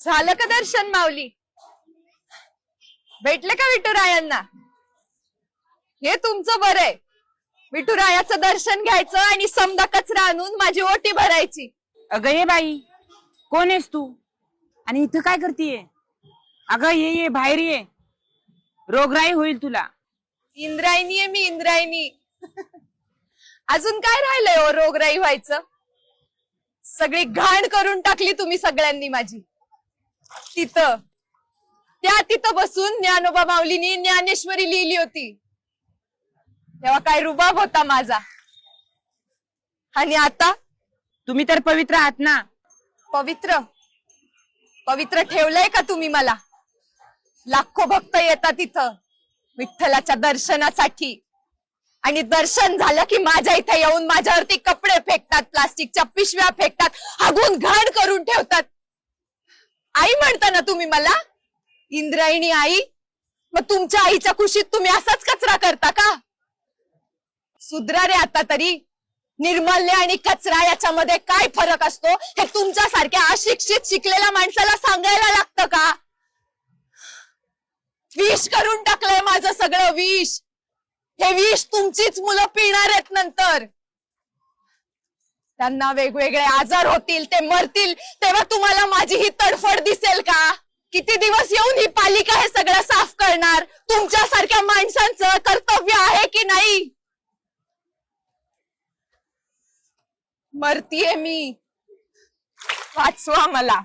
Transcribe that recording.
झालं का दर्शन माऊली? भेटले का विठुरायांना? हे तुमचं बरं आहे. विठुरायाचं दर्शन घ्यायचं आणि समदा कचरा आणून माझी ओटी भरायची. अगं ये बाई, कोण आहेस तू आणि इथं काय करतीये? अगं ये बाहेर ये, रोगराई होईल तुला. इंद्रायणी आहे मी, इंद्रायणी. अजून काय राहिलंय हो रोगराई व्हायचं? सगळी घाण करून टाकली तुम्ही सगळ्यांनी माझी. तिथं बसून ज्ञानोबा माऊलीनी ज्ञानेश्वरी लिहिली होती, तेव्हा काय रुबाब होता माझा. आणि आता तुम्ही तर पवित्र आहात ना. पवित्र पवित्र ठेवलंय का तुम्ही मला? लाखो भक्त येतात इथं विठ्ठलाच्या दर्शनासाठी, आणि दर्शन झालं की माझ्या इथे येऊन माझ्यावरती कपडे फेकतात, प्लास्टिकच्या पिशव्या फेकतात, हागून घाण करून ठेवतात. आई म्हणता ना तुम्ही मला, इंद्रायणी आई. मग तुमच्या आईच्या कुशीत तुम्ही असाच कचरा करता का? सुधरा रे आता तरी. निर्मल्य आणि कचरा याच्यामध्ये काय फरक असतो हे तुमच्यासारख्या अशिक्षित शिकलेल्या माणसाला सांगायला लागतं का? विष करून टाकलंय माझं सगळं विष. हे विष तुमचीच मुलं पिणार आहेत नंतर. त्यांना वेगवेगळे आजार होतील, ते मरतील, तेव्हा तुम्हाला माझी ही तडफड दिसेल का? किती दिवस येऊन ही पालिका हे सगळं साफ करणार? तुमच्यासारख्या माणसांचं कर्तव्य आहे की नाही? मरतीये मी, वाचवा मला.